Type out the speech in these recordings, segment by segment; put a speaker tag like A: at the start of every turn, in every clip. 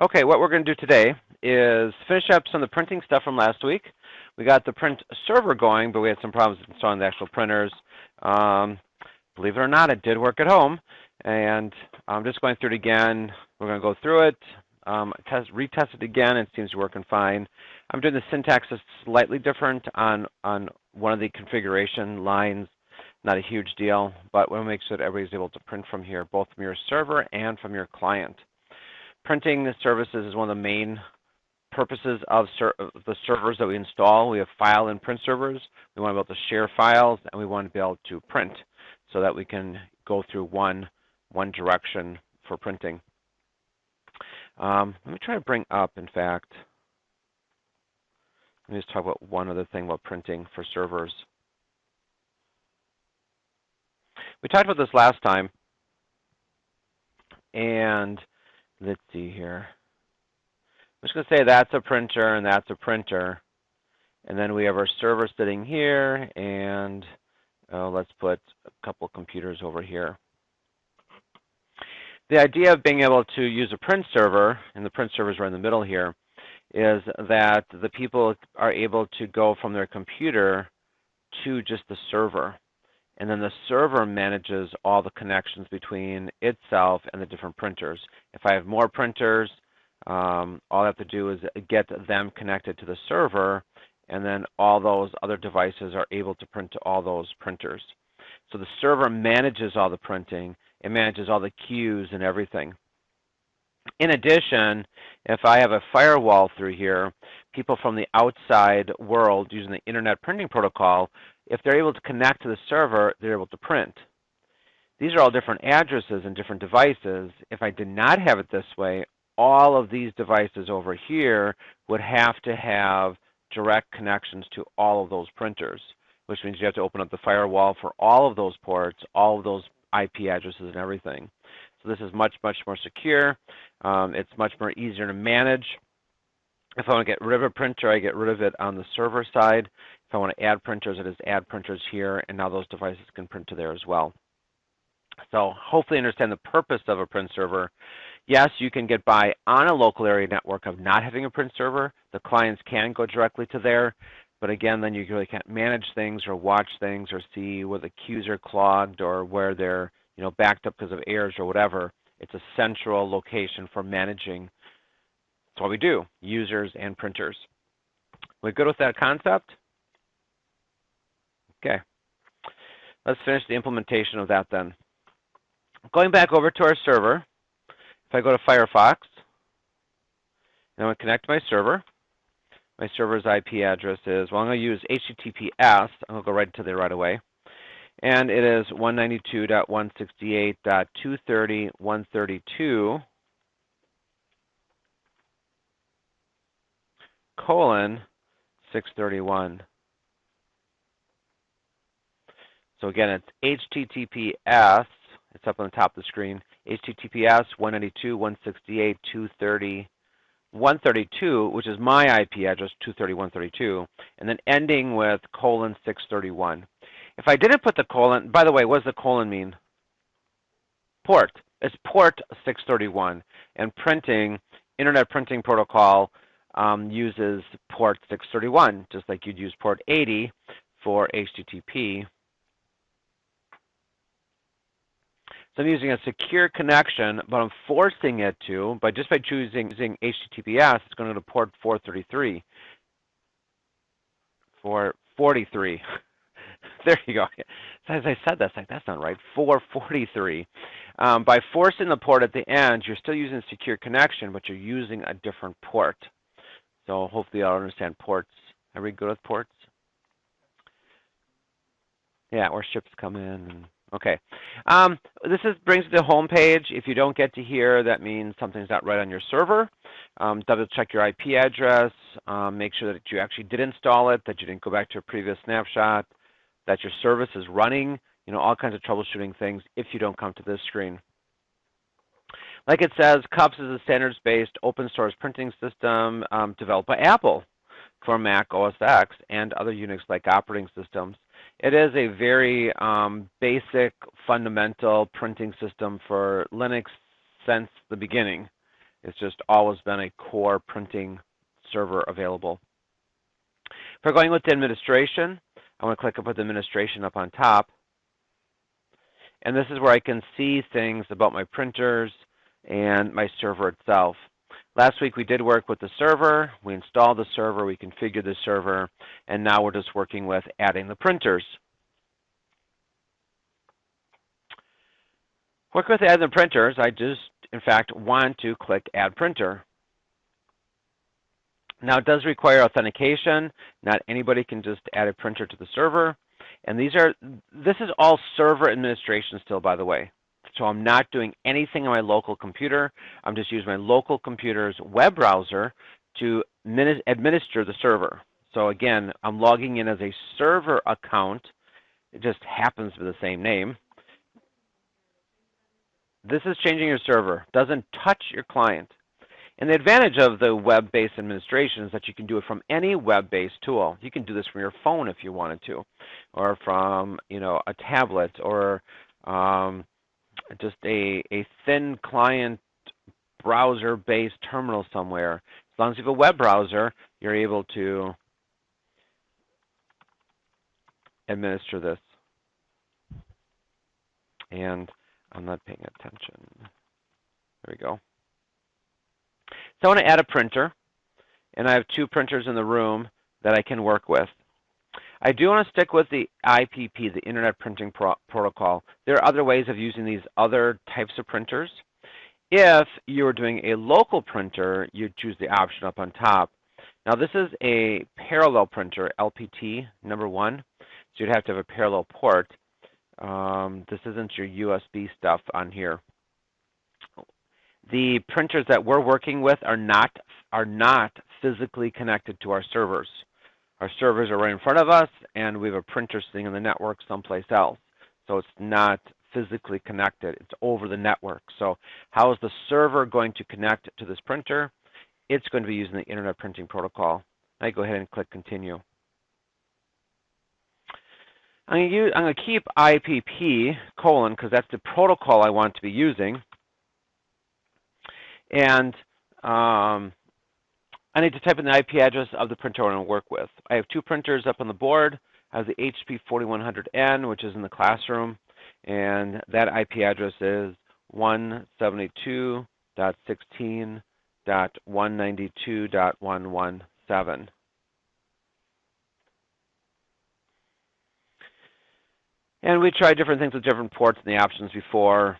A: Okay, what we're going to do today is finish up some of the printing stuff from last week. We got the print server going, but we had some problems installing the actual printers. Believe it or not, it did work at home, and I'm just going through it again. We're going to go through it, retest it again, and it seems to be working fine. I'm doing the syntax slightly different on one of the configuration lines. Not a huge deal, but we'll make sure that everybody's able to print from here, both from your server and from your client. Printing the services is one of the main purposes of the servers that we install. We have file and print servers. We want to be able to share files, and we want to be able to print so that we can go through one direction for printing. Let me try to bring up, in fact, let me just talk about one other thing about printing for servers. We talked about this last time, and let's see here. I'm just going to say that's a printer and that's a printer. And then we have our server sitting here, and let's put a couple computers over here. The idea of being able to use a print server, and the print servers are in the middle here, is that the people are able to go from their computer to just the server. And then the server manages all the connections between itself and the different printers. If I have more printers, all I have to do is get them connected to the server, and then all those other devices are able to print to all those printers. So the server manages all the printing. It manages all the queues and everything. In addition, if I have a firewall through here, people from the outside world using the Internet Printing Protocol, if they're able to connect to the server, they're able to print. These are all different addresses and different devices. If I did not have it this way, all of these devices over here would have to have direct connections to all of those printers, which means you have to open up the firewall for all of those ports, all of those IP addresses and everything. So this is much, much more secure. It's much more easier to manage. If I want to get rid of a printer, I get rid of it on the server side. If I want to add printers, I just add printers here, and now those devices can print to there as well. So hopefully you understand the purpose of a print server. Yes, you can get by on a local area network of not having a print server. The clients can go directly to there, but again, then you really can't manage things or watch things or see where the queues are clogged or where they're backed up because of errors or whatever. It's a central location for managing. That's what we do, users and printers. We good with that concept? Okay. Let's finish the implementation of that then. Going back over to our server, if I go to Firefox, and I'm going to connect to my server's IP address is, well, I'm going to use HTTPS. I'm going to go right to there right away. And it is 192.168.230.132 colon 631. So again, it's HTTPS. It's up on the top of the screen. HTTPS 192.168.230.132, which is my IP address, 230.132, and then ending with colon 631. If I didn't put the colon, by the way, what does the colon mean? Port. It's port 631. And printing, Internet Printing Protocol uses port 631, just like you'd use port 80 for HTTP. So I'm using a secure connection, but I'm forcing it to, just by choosing HTTPS, it's going to go to port 433. 443. There you go. As I said, that's not right. 443. By forcing the port at the end, you're still using a secure connection, but you're using a different port. So hopefully you'll understand ports. Are we good with ports? Yeah, where ships come in. Okay. This brings you to the home page. If you don't get to here, that means something's not right on your server. Double check your IP address. Make sure that you actually did install it, that you didn't go back to a previous snapshot, that your service is running, all kinds of troubleshooting things if you don't come to this screen. Like it says, CUPS is a standards-based open source printing system developed by Apple for Mac OS X and other Unix-like operating systems. It is a very basic, fundamental printing system for Linux since the beginning. It's just always been a core printing server available. If we're going with the administration, I want to click up with administration up on top. And this is where I can see things about my printers and my server itself. Last week we did work with the server, we installed the server, we configured the server, and now we're just working with adding the printers. Work with adding the printers, I just, in fact, want to click Add Printer. Now it does require authentication. Not anybody can just add a printer to the server. And this is all server administration still, by the way. So I'm not doing anything on my local computer. I'm just using my local computer's web browser to administer the server. So again, I'm logging in as a server account. It just happens to be the same name. This is changing your server. Doesn't touch your client. And the advantage of the web-based administration is that you can do it from any web-based tool. You can do this from your phone if you wanted to, or from a tablet, or just a thin client browser-based terminal somewhere. As long as you have a web browser, you're able to administer this. And I'm not paying attention. There we go. So I want to add a printer, and I have 2 printers in the room that I can work with. I do want to stick with the IPP, the Internet Printing Protocol. There are other ways of using these other types of printers. If you were doing a local printer, you'd choose the option up on top. Now this is a parallel printer, LPT number 1, so you'd have to have a parallel port. This isn't your USB stuff on here. The printers that we're working with are not physically connected to our servers. Our servers are right in front of us, and we have a printer sitting in the network someplace else. So it's not physically connected. It's over the network. So how is the server going to connect to this printer? It's going to be using the Internet Printing Protocol. I go ahead and click Continue. I'm going to keep IPP : because that's the protocol I want to be using. And I need to type in the IP address of the printer I want to work with. I have 2 printers up on the board. I have the HP 4100N, which is in the classroom, and that IP address is 172.16.192.117. And we tried different things with different ports and the options before.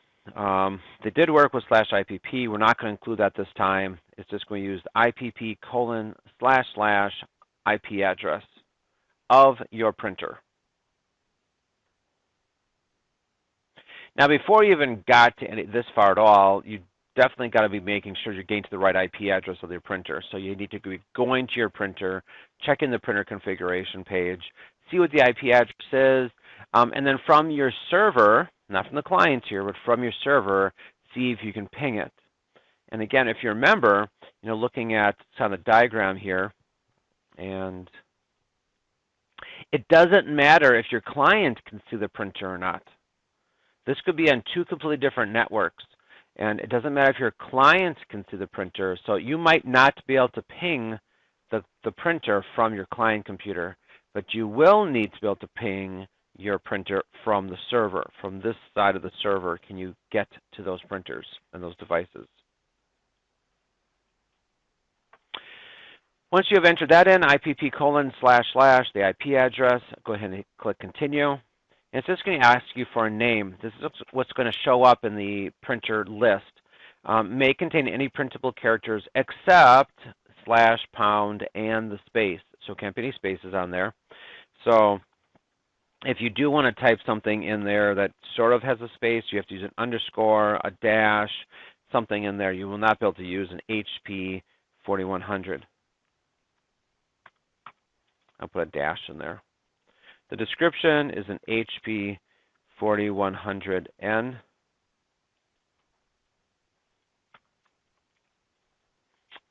A: They did work with /IPP. We're not going to include that this time. It's just going to use IPP : / IP address of your printer. Now, before you even got to this far at all, you definitely got to be making sure you're getting to the right IP address of your printer. So you need to be going to your printer, checking the printer configuration page, see what the IP address is, and then from your server, not from the client here, but from your server, see if you can ping it. And again, if you remember, looking at on the diagram here, and it doesn't matter if your client can see the printer or not. This could be on 2 completely different networks, and it doesn't matter if your client can see the printer, so you might not be able to ping the printer from your client computer, but you will need to be able to ping your printer from the server. From this side of the server, can you get to those printers and those devices? Once you have entered that in, IPP : / the IP address, go ahead and click Continue. And it's just going to ask you for a name. This is what's going to show up in the printer list. May contain any printable characters except /, and the space. So it can't be any spaces on there. So if you do want to type something in there that sort of has a space, you have to use an underscore, a dash, something in there. You will not be able to use an HP 4100. I'll put a dash in there. The description is an HP 4100N.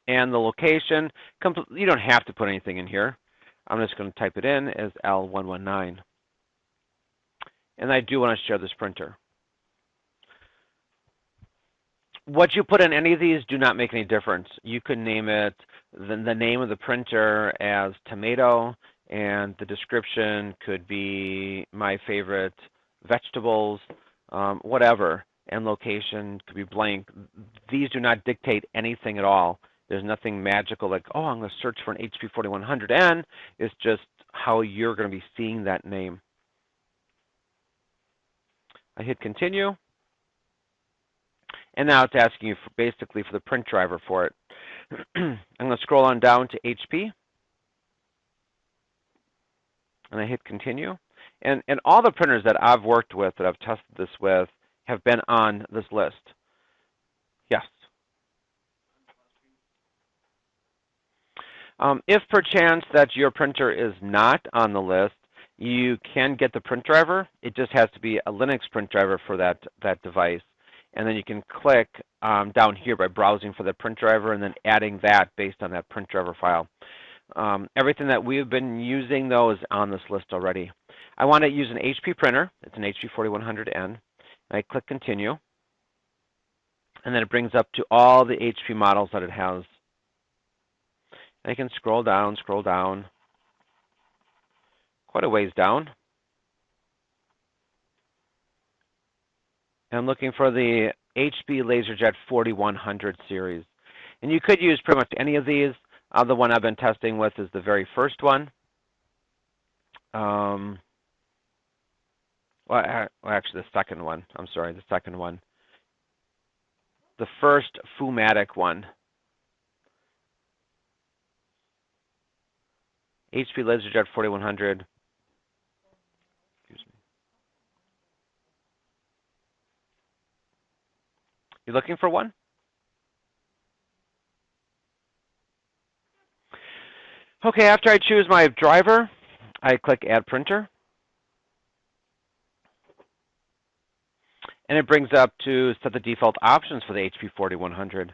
A: And the location, you don't have to put anything in here. I'm just going to type it in as L119. And I do want to share this printer. What you put in any of these do not make any difference. You can name it the name of the printer as tomato, and the description could be my favorite vegetables, whatever, and location could be blank. These do not dictate anything at all. There's nothing magical like, oh, I'm going to search for an HP 4100N. It's just how you're going to be seeing that name. I hit continue. And now it's asking you for basically for the print driver for it. I'm going to scroll on down to HP. And I hit continue. And all the printers that I've worked with, that I've tested this with, have been on this list. Yes. If perchance that your printer is not on the list, you can get the print driver. It just has to be a Linux print driver for that device. And then you can click down here by browsing for the print driver and then adding that based on that print driver file. Everything that we've been using, though, is on this list already. I want to use an HP printer. It's an HP 4100N. I click continue. And then it brings up to all the HP models that it has. And I can scroll down, quite a ways down. And I'm looking for the HP LaserJet 4100 series. And you could use pretty much any of these. The one I've been testing with is the very first one. Well, actually, the second one. I'm sorry, the second one. The first Fumatic one. HP LaserJet 4100. Excuse me. You looking for one? Okay, after I choose my driver, I click Add Printer. And it brings up to set the default options for the HP 4100.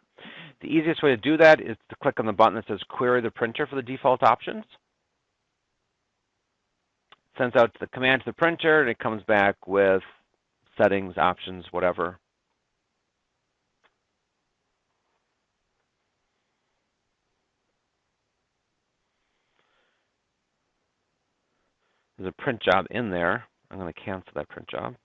A: The easiest way to do that is to click on the button that says Query the printer for the default options. It sends out the command to the printer, and it comes back with settings, options, whatever. There's a print job in there. I'm going to cancel that print job.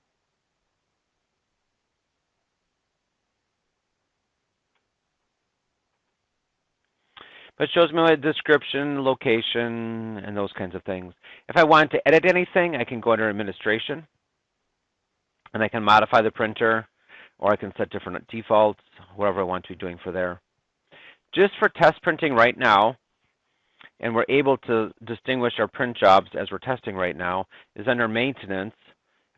A: But it shows me my description, location, and those kinds of things. If I want to edit anything, I can go under Administration, and I can modify the printer, or I can set different defaults, whatever I want to be doing for there. Just for test printing right now, and we're able to distinguish our print jobs as we're testing right now, is under Maintenance.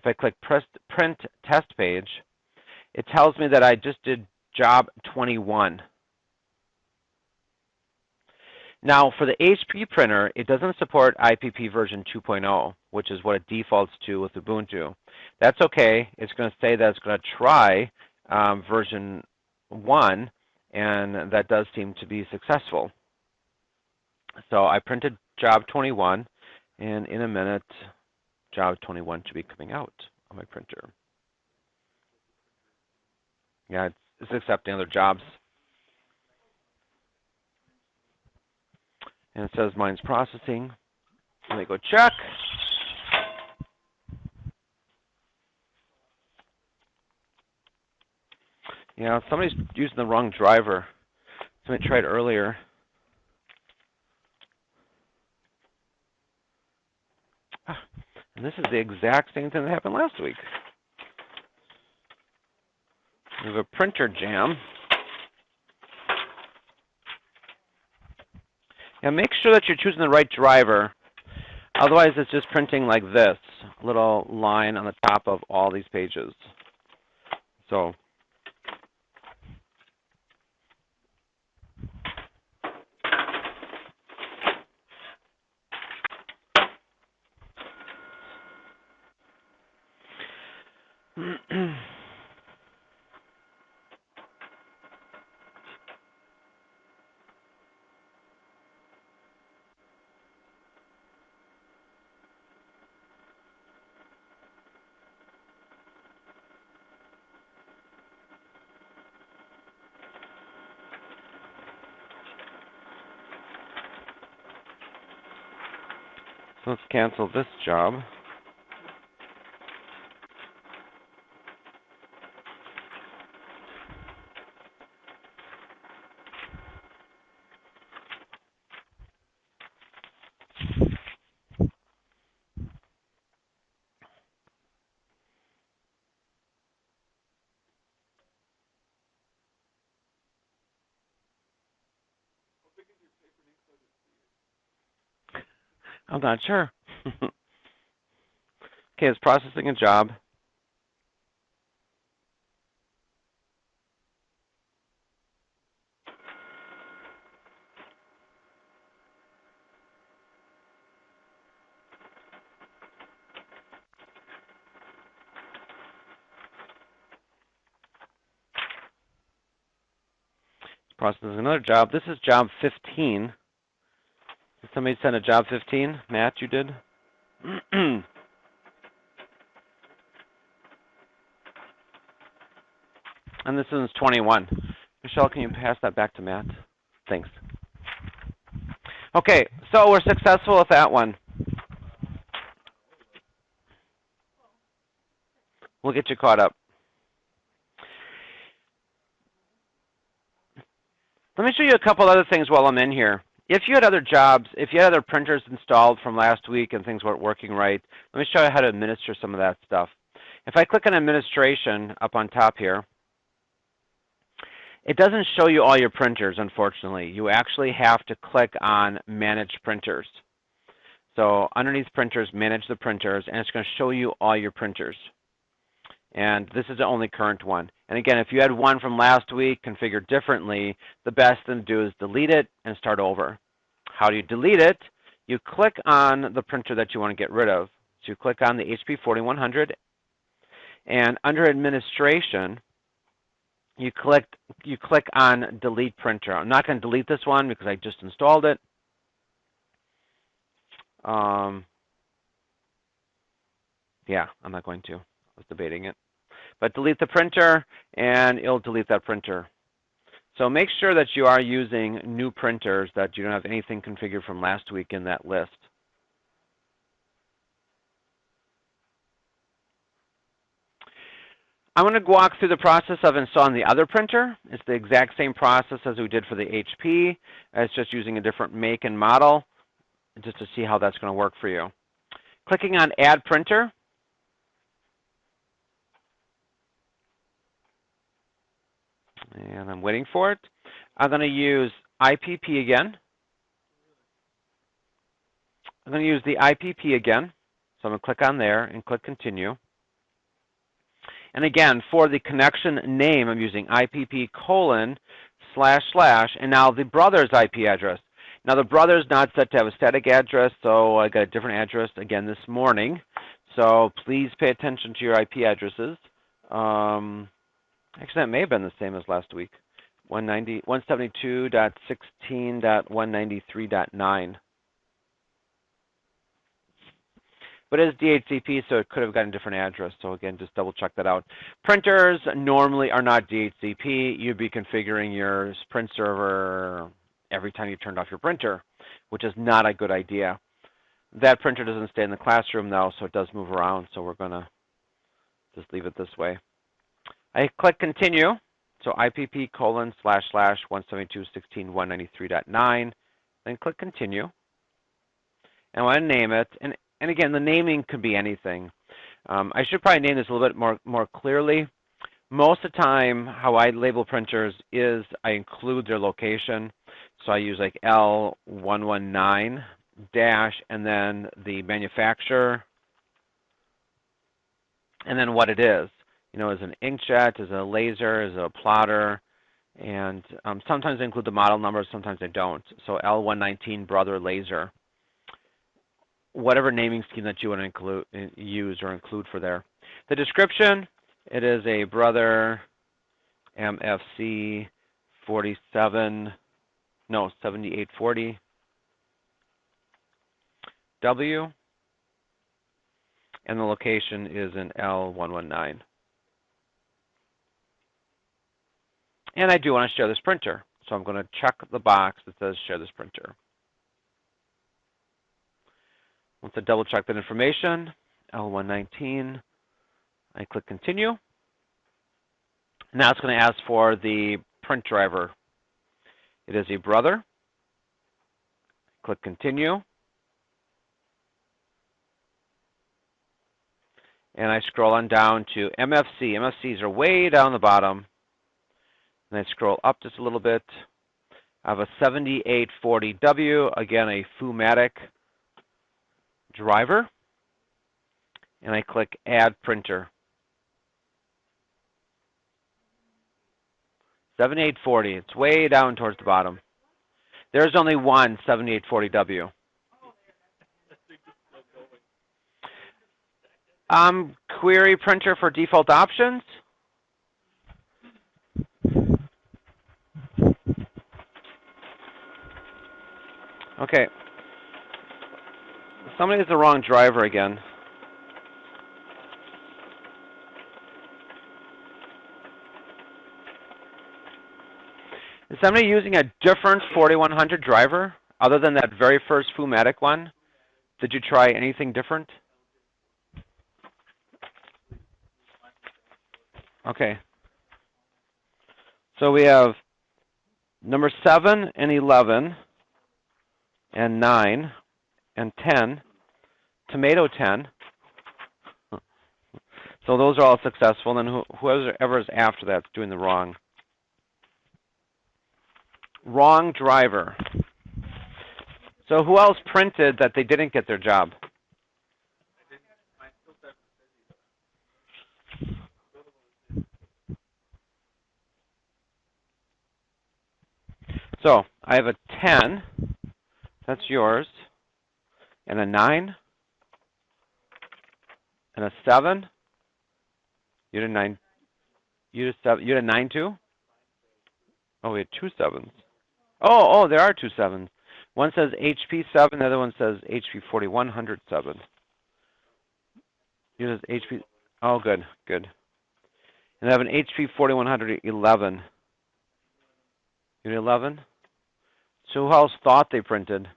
A: If I click Print Test Page, it tells me that I just did job 21. Now, for the HP printer, it doesn't support IPP version 2.0, which is what it defaults to with Ubuntu. That's okay. It's going to say that it's going to try version 1, and that does seem to be successful. So I printed job 21, and in a minute, job 21 should be coming out on my printer. Yeah, it's accepting other jobs. And it says mine's processing. Let me go check. Yeah, somebody's using the wrong driver. Somebody tried earlier. And this is the exact same thing that happened last week. We have a printer jam. And make sure that you're choosing the right driver. Otherwise, it's just printing like this, little line on the top of all these pages. So, So let's cancel this job. I'm not sure. Okay, it's processing a job. It's processing another job. This is job 15. Did somebody send a job 15? Matt, you did? And this is 21. Michelle, can you pass that back to Matt? Thanks. Okay, so we're successful with that one. We'll get you caught up. Let me show you a couple other things while I'm in here. If you had other jobs, if you had other printers installed from last week and things weren't working right, let me show you how to administer some of that stuff. If I click on administration up on top here, it doesn't show you all your printers, unfortunately. You actually have to click on manage printers. So underneath printers, manage the printers, and it's going to show you all your printers. And this is the only current one. And again, if you had one from last week configured differently, the best thing to do is delete it and start over. How do you delete it? You click on the printer that you want to get rid of. So you click on the HP 4100, and under administration, you click on delete printer. I'm not going to delete this one because I just installed it. Yeah, I'm not going to. I was debating it. But delete the printer, and it'll delete that printer. So make sure that you are using new printers, that you don't have anything configured from last week in that list. I'm going to walk through the process of installing the other printer. It's the exact same process as we did for the HP. It's just using a different make and model, just to see how that's going to work for you. Clicking on Add Printer. And I'm waiting for it. I'm going to use IPP again. I'm going to use the IPP again. So I'm going to click on there and click Continue. And again, for the connection name, I'm using IPP:// and now the brother's IP address. Now the brother's not set to have a static address, so I got a different address again this morning. So please pay attention to your IP addresses. Actually, that may have been the same as last week. 172.16.193.9. But it's DHCP, so it could have gotten a different address. So again, just double check that out. Printers normally are not DHCP. You'd be configuring your print server every time you turned off your printer, which is not a good idea. That printer doesn't stay in the classroom though, so it does move around. So we're going to just leave it this way. I click Continue. So IPP:// 172.16.193.9. Then click Continue. And I want to name it. And again, the naming could be anything. I should probably name this a little bit more clearly. Most of the time, how I label printers is I include their location. So I use like L119- and then the manufacturer, and then what it is. You know, is an inkjet, is it a laser, is it a plotter, and sometimes I include the model number, sometimes I don't. So L119 brother laser. Whatever naming scheme that you want to use or include for there. The description, it is a brother MFC 7840 W, and the location is in L119. And I do want to share this printer, so I'm going to check the box that says share this printer. Once I double check that information, L119, I click continue. Now it's going to ask for the print driver. It is a brother. Click continue. And I scroll on down to MFC. MFCs are way down the bottom. And I scroll up just a little bit. I have a 7840W, again a Fumatic driver. And I click Add Printer. 7840, it's way down towards the bottom. There's only one 7840W. Query printer for default options. Okay. Somebody has the wrong driver again. Is somebody using a different 4100 driver other than that very first Fumatic one? Did you try anything different? Okay. So we have number 7 and 11 and 9 and 10, tomato 10. So those are all successful. And then whoever is after that is doing the wrong driver. So who else printed that they didn't get their job? So I have a 10, that's yours, and a 9, and a 7. You had a 9. You had a 9 too? Oh, we had 2 7s. Oh, there are 2 7s. One says HP 7, the other one says HP 4107. You have HP. Oh, good. And I have an HP 4111. You had 11? So who else thought they printed?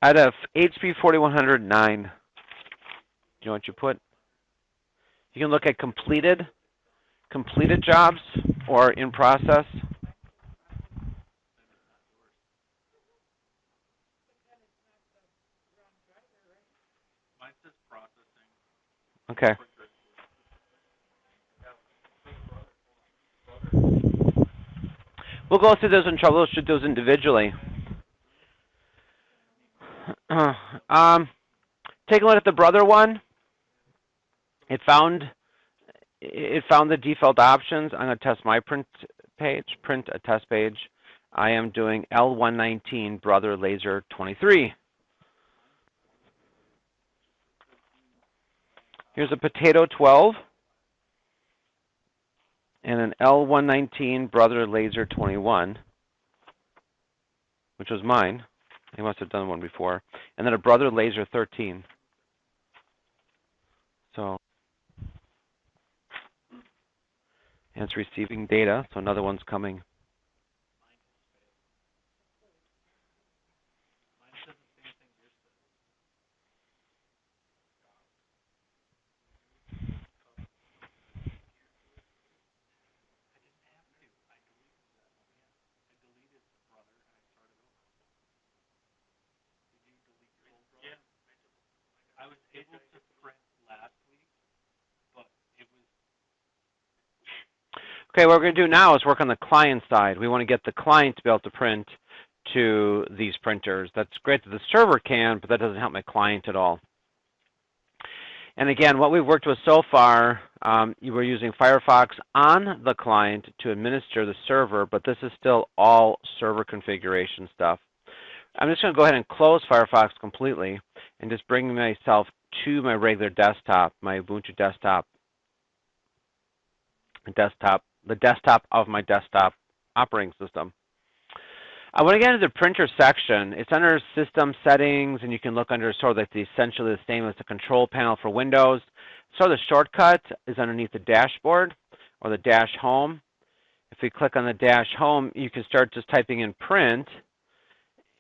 A: I'd have HP 4109. Do you know what you put? You can look at completed jobs or in process. Okay. We'll go through those and troubleshoot those individually. Take a look at the brother one. It found the default options. I'm going to test my print a test page. I am doing L119 brother laser 23. Here's a potato 12 and an L119 brother laser 21, which was mine. I must have done one before. And then a brother laser 13. So, and it's receiving data, so another one's coming. Okay, what we're going to do now is work on the client side. We want to get the client to be able to print to these printers. That's great that the server can, but that doesn't help my client at all. And again, what we've worked with so far, we're using Firefox on the client to administer the server, but this is still all server configuration stuff. I'm just going to go ahead and close Firefox completely and just bring myself to my regular desktop, my Ubuntu desktop, the desktop of my desktop operating system. When I get into the printer section, it's under System Settings, and you can look under sort of like essentially the same as the control panel for Windows. So the shortcut is underneath the dashboard or the dash home. If we click on the dash home, you can start just typing in print,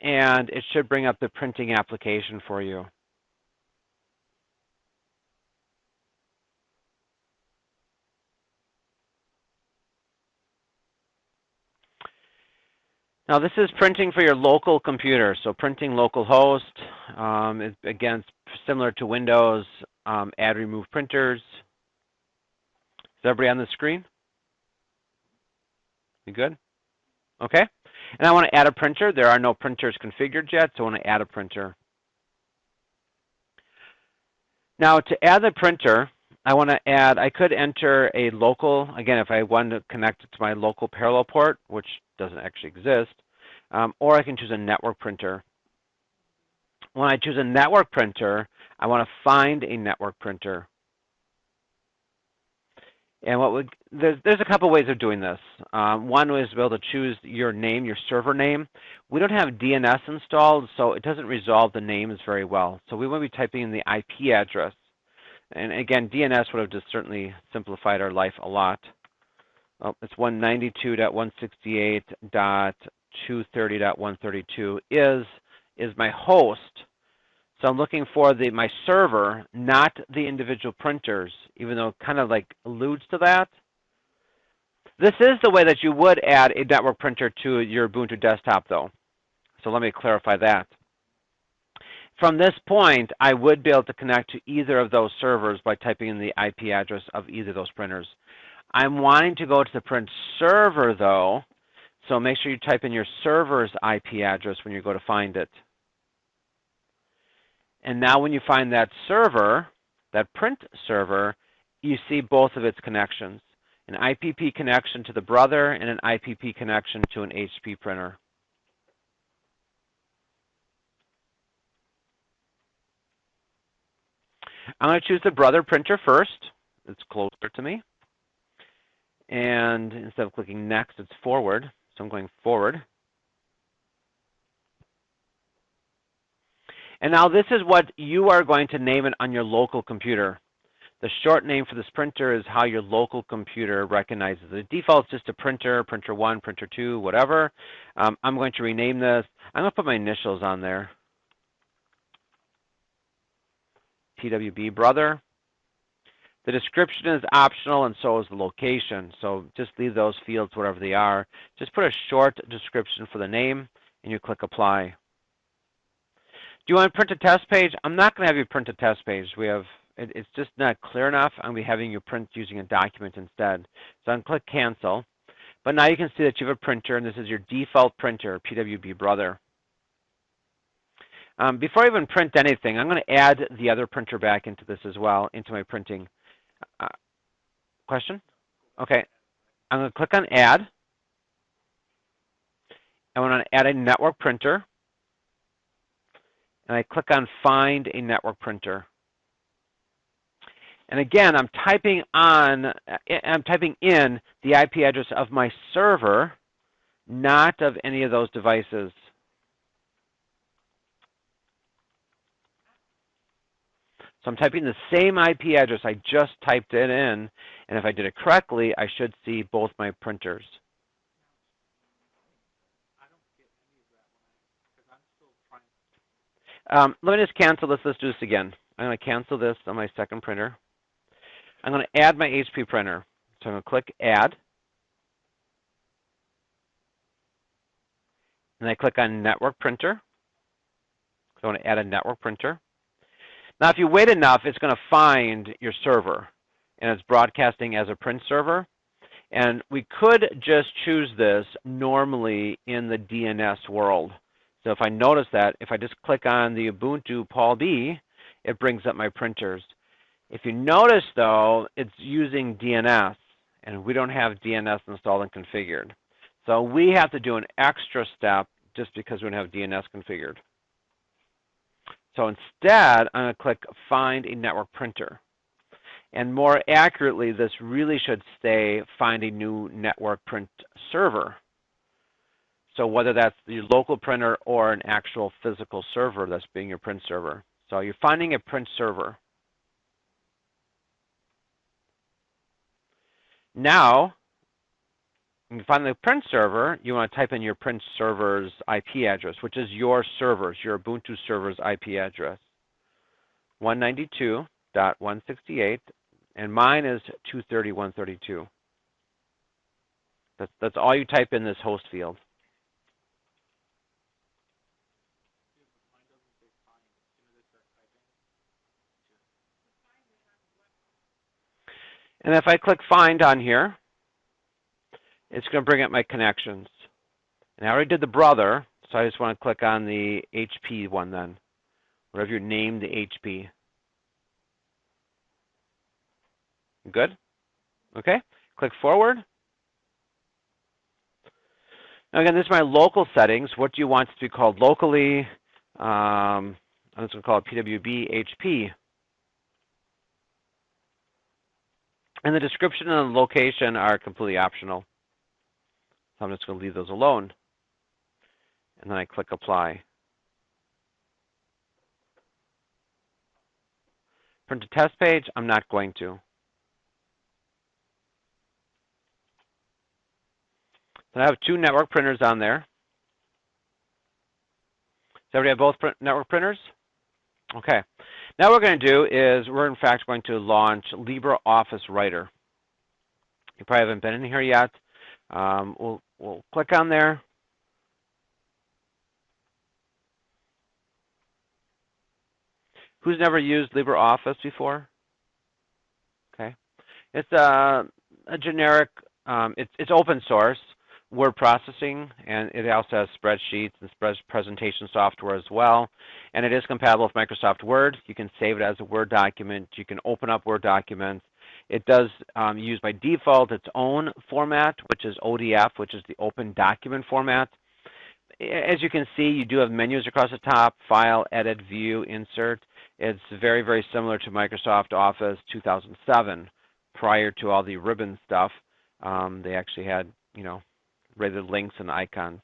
A: and it should bring up the printing application for you. Now this is printing for your local computer, so printing localhost. Again, it's similar to Windows, add remove printers. Is everybody on the screen? You good? Okay. And I want to add a printer. There are no printers configured yet, so I want to add a printer. Now to add the printer, I could enter a local, again, if I wanted to connect it to my local parallel port, which doesn't actually exist, or I can choose a network printer. When I choose a network printer, I want to find a network printer. And there's a couple ways of doing this. One is to be able to choose your name, your server name. We don't have DNS installed, so it doesn't resolve the names very well. So we want to be typing in the IP address. And again, DNS would have just certainly simplified our life a lot. Oh, it's 192.168.230.132 is my host. So I'm looking for my server, not the individual printers, even though it kind of like alludes to that. This is the way that you would add a network printer to your Ubuntu desktop, though. So let me clarify that. From this point, I would be able to connect to either of those servers by typing in the IP address of either of those printers. I'm wanting to go to the print server, though, so make sure you type in your server's IP address when you go to find it. And now when you find that server, that print server, you see both of its connections, an IPP connection to the brother and an IPP connection to an HP printer. I'm going to choose the brother printer first. It's closer to me. And instead of clicking next, it's forward. So I'm going forward. And now this is what you are going to name it on your local computer. The short name for this printer is how your local computer recognizes it. The default is just a printer, printer 1, printer 2, whatever. I'm going to rename this. I'm going to put my initials on there. PWB brother. The description is optional, and so is the location. So just leave those fields wherever they are. Just put a short description for the name, and you click apply. Do you want to print a test page? I'm not going to have you print a test page. It's just not clear enough. I'm going to be having you print using a document instead. So I'm going to click cancel. But now you can see that you have a printer, and this is your default printer, PWB brother. Before I even print anything, I'm going to add the other printer back into this as well, into my printing. Question? Okay. I'm going to click on add. I want to add a network printer. And I click on find a network printer. And again, I'm typing in the IP address of my server, not of any of those devices. So I'm typing the same IP address I just typed it in, and if I did it correctly, I should see both my printers. Let me just cancel this. Let's do this again. I'm going to cancel this on my second printer. I'm going to add my HP printer. So I'm going to click Add. And I click on Network Printer. So I want to add a network printer. Now, if you wait enough, it's going to find your server. And it's broadcasting as a print server. And we could just choose this normally in the DNS world. So if I notice that, if I just click on the Ubuntu Paul B, it brings up my printers. If you notice, though, it's using DNS, and we don't have DNS installed and configured. So we have to do an extra step just because we don't have DNS configured. So instead, I'm going to click Find a Network Printer. And more accurately, this really should say Find a New Network Print Server. So whether that's your local printer or an actual physical server that's being your print server. So you're finding a print server. Now, when you find the print server, you want to type in your print server's IP address, which is your server's, your Ubuntu server's IP address. 192.168, and mine is 230.132. That's all you type in this host field. And if I click Find on here, it's going to bring up my connections. And I already did the brother, so I just want to click on the HP one then, whatever you name the HP. Good? Okay, click Forward. Now again, this is my local settings. What do you want it to be called locally? I'm just going to call it PWB HP. And the description and the location are completely optional. So I'm just going to leave those alone. And then I click Apply. Print a test page, I'm not going to. So I have 2 network printers on there. Does everybody have both network printers? Okay. Now what we're going to do is we're in fact going to launch LibreOffice Writer. You probably haven't been in here yet. We'll click on there. Who's never used LibreOffice before? Okay. It's a generic, it's open source word processing, and it also has spreadsheets and presentation software as well. And it is compatible with Microsoft Word. You can save it as a Word document. You can open up Word documents. It does use by default its own format, which is ODF, which is the Open Document Format. As you can see, you do have menus across the top: File, Edit, View, Insert. It's very, very similar to Microsoft Office 2007. Prior to all the ribbon stuff, they actually had, rated links and icons.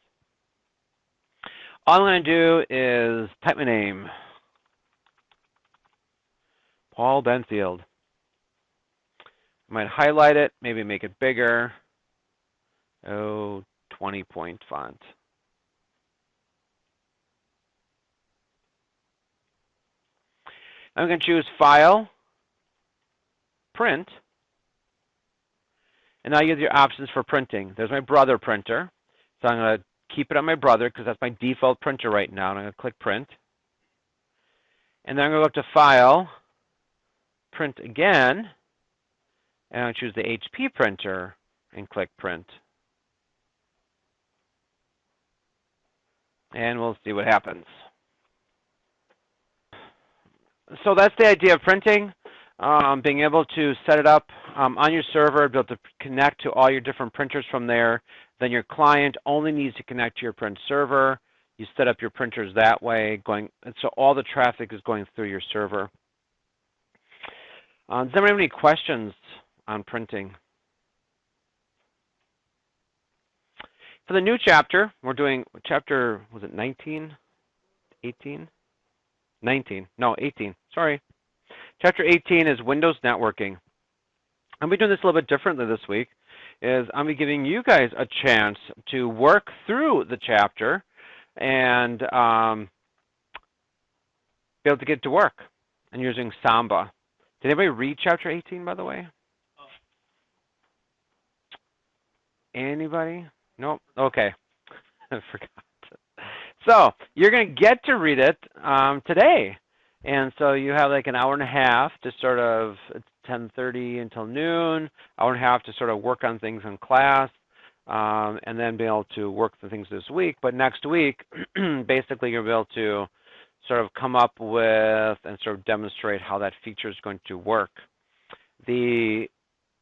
A: All I'm going to do is type my name, Paul Benfield. I might highlight it, maybe make it bigger. 20-point font. I'm going to choose File, Print, and now you have your options for printing. There's my Brother printer, so I'm going to keep it on my Brother because that's my default printer right now, and I'm going to click Print. And then I'm going to go up to File, Print again, and I'll choose the HP printer and click Print. And we'll see what happens. So that's the idea of printing, being able to set it up on your server, be able to connect to all your different printers from there. Then your client only needs to connect to your print server. You set up your printers that way, and so all the traffic is going through your server. Does anyone have any questions on printing? For the new chapter, we're doing chapter, was it 19? 18? 19, no, 18, sorry. Chapter 18 is Windows Networking. I'm going to be doing this a little bit differently this week, is I'm going to be giving you guys a chance to work through the chapter and be able to get to work and using Samba. Did anybody read chapter 18, by the way? Anybody? Nope. Okay. I forgot. So you're going to get to read it today. And so you have like an hour and a half to sort of, it's 10:30 until noon, hour and a half to sort of work on things in class, and then be able to work the things this week. But next week, basically you'll be able to sort of come up with and sort of demonstrate how that feature is going to work. The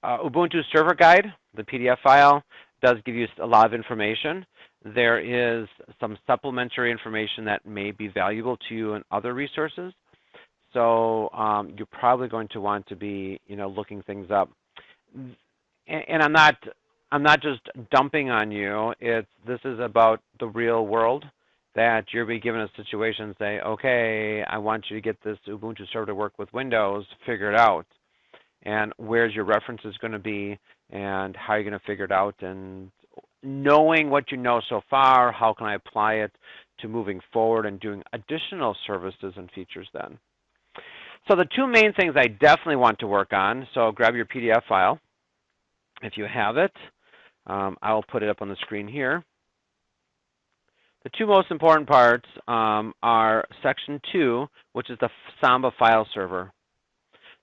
A: Ubuntu Server Guide, the PDF file, does give you a lot of information. There is some supplementary information that may be valuable to you in other resources. So you're probably going to want to be, looking things up. And I'm not I'm not just dumping on you. This is about the real world, that you'll be given a situation and say, okay, I want you to get this Ubuntu server to work with Windows, figure it out. And where's your references going to be, and how are you going to figure it out, and knowing what you know so far, how can I apply it to moving forward and doing additional services and features then. So the two main things I definitely want to work on, so grab your PDF file if you have it. I'll put it up on the screen here. The two most important parts are Section 2, which is the Samba file server.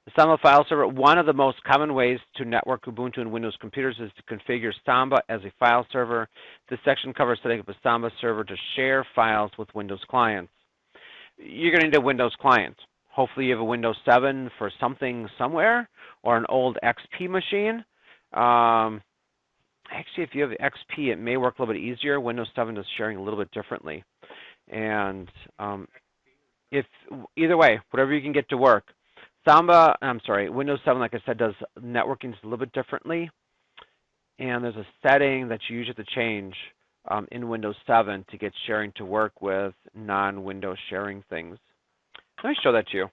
A: The Samba file server, one of the most common ways to network Ubuntu and Windows computers is to configure Samba as a file server. This section covers setting up a Samba server to share files with Windows clients. You're going to need a Windows client. Hopefully you have a Windows 7 for something somewhere, or an old XP machine. Actually, if you have XP, it may work a little bit easier. Windows 7 is sharing a little bit differently. And if either way, whatever you can get to work. Windows 7, like I said, does networking a little bit differently. And there's a setting that you usually have to change in Windows 7 to get sharing to work with non-Windows sharing things. Let me show that to you.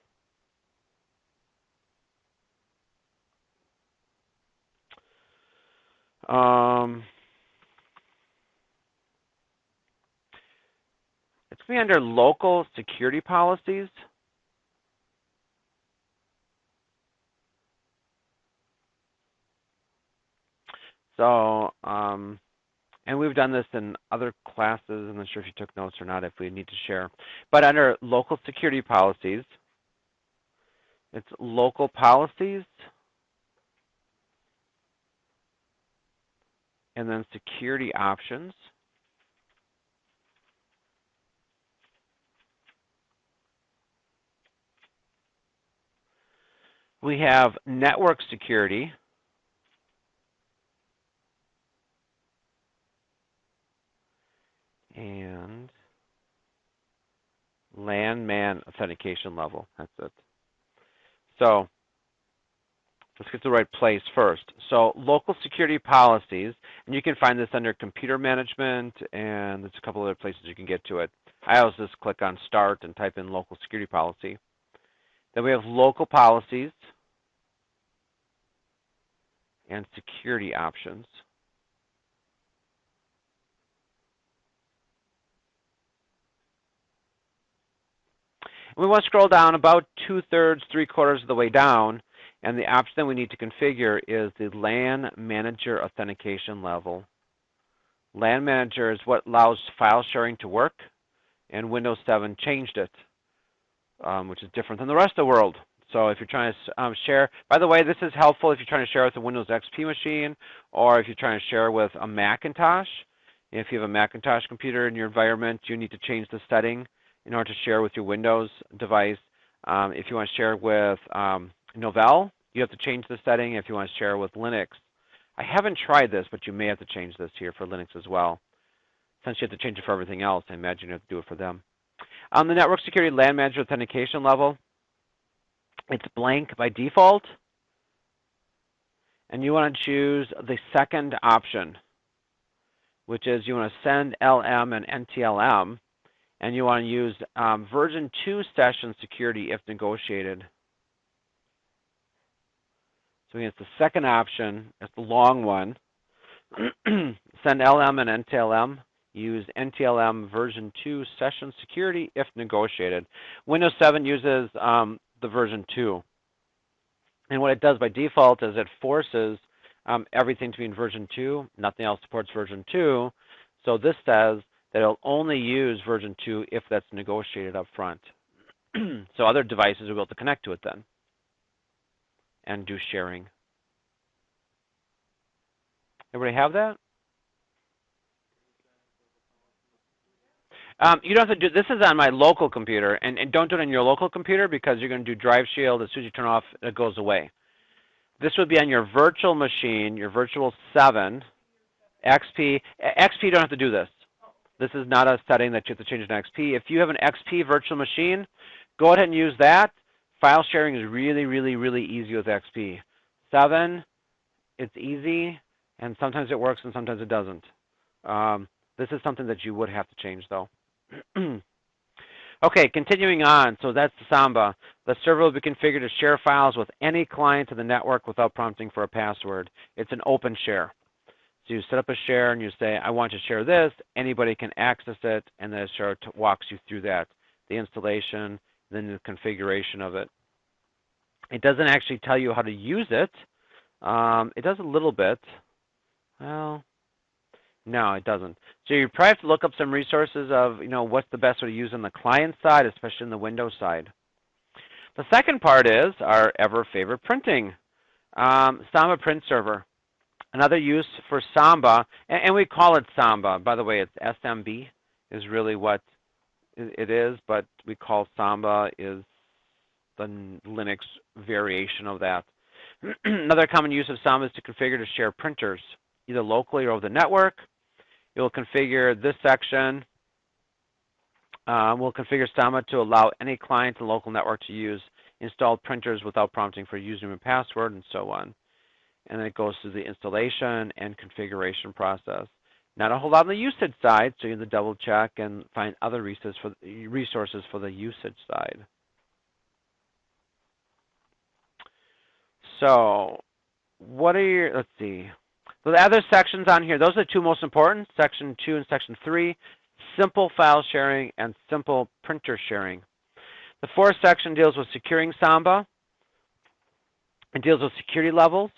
A: It's going to be under local security policies. So, and we've done this in other classes. I'm not sure if you took notes or not, if we need to share. But under local security policies, it's local policies, and then security options. We have network security. And LAN-MAN authentication level. That's it. So let's get to the right place first. So local security policies, and you can find this under computer management, and there's a couple other places you can get to it. I always just click on start and type in local security policy. Then we have local policies and security options. We want to scroll down about 2/3, 3/4 of the way down, and the option that we need to configure is the LAN Manager authentication level. LAN Manager is what allows file sharing to work, and Windows 7 changed it, which is different than the rest of the world. So if you're trying to share, by the way, this is helpful if you're trying to share with a Windows XP machine, or if you're trying to share with a Macintosh. If you have a Macintosh computer in your environment, you need to change the setting in order to share with your Windows device. If you want to share with Novell, you have to change the setting. If you want to share with Linux, I haven't tried this, but you may have to change this here for Linux as well. Since you have to change it for everything else, I imagine you have to do it for them. On the network security LAN Manager authentication level, it's blank by default. And you want to choose the second option, which is you want to send LM and NTLM. And you want to use version 2 session security if negotiated. So it's the second option. It's the long one. Send LM and NTLM. Use NTLM version 2 session security if negotiated. Windows 7 uses the version 2. And what it does by default is it forces everything to be in version 2. Nothing else supports version 2. So this says that it'll only use version 2 if that's negotiated up front. So other devices will be able to connect to it then and do sharing. Everybody have that? You don't have to do, this is on my local computer, and don't do it on your local computer because you're going to do Drive Shield. As soon as you turn off, it goes away. This would be on your virtual machine, your virtual 7, XP. XP, you don't have to do this. This is not a setting that you have to change in XP. If you have an XP virtual machine, go ahead and use that. File sharing is really, really, really easy with XP. 7, it's easy. And sometimes it works and sometimes it doesn't. This is something that you would have to change, though. Okay, continuing on. So that's the Samba. The server will be configured to share files with any client in the network without prompting for a password. It's an open share. So you set up a share and you say, I want to share this. Anybody can access it, and the share walks you through that, the installation, then the configuration of it. It doesn't actually tell you how to use it. It does a little bit. Well, no, it doesn't. So you probably have to look up some resources of, what's the best way to use on the client side, especially on the Windows side. The second part is our ever favorite printing, Samba print server. Another use for Samba, and we call it Samba. By the way, it's SMB is really what it is, but we call Samba is the Linux variation of that. Another common use of Samba is to configure to share printers, either locally or over the network. You'll configure this section. We'll configure Samba to allow any client in the local network to use installed printers without prompting for username and password, and so on. And then it goes through the installation and configuration process. Not a whole lot on the usage side, so you have to double check and find other resources for the usage side. So what are your, let's see. So the other sections on here, those are the two most important, Section 2 and Section 3, simple file sharing and simple printer sharing. The fourth section deals with securing Samba. It deals with security levels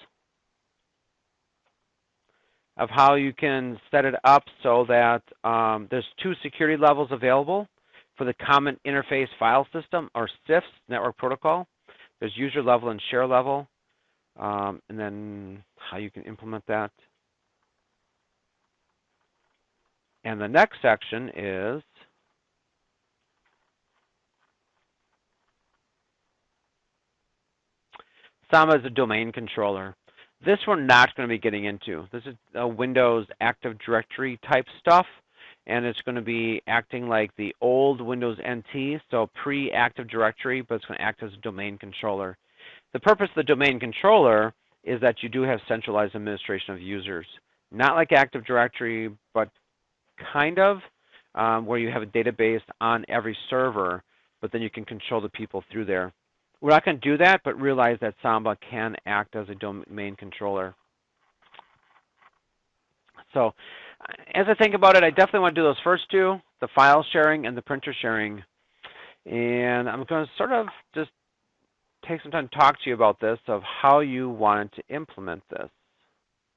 A: of how you can set it up so that there's two security levels available for the Common Interface File System, or CIFS, network protocol. There's user level and share level, and then how you can implement that. And the next section is Samba is a domain controller. This we're not going to be getting into. This is a Windows Active Directory type stuff, and it's going to be acting like the old Windows NT, so pre-Active Directory, but it's going to act as a domain controller. The purpose of the domain controller is that you do have centralized administration of users. Not like Active Directory, but kind of, where you have a database on every server, but then you can control the people through there. We're not going to do that, but realize that Samba can act as a domain controller. So as I think about it, I definitely want to do those first two, the file sharing and the printer sharing. And I'm going to sort of just take some time to talk to you about this, of how you wanted to implement this.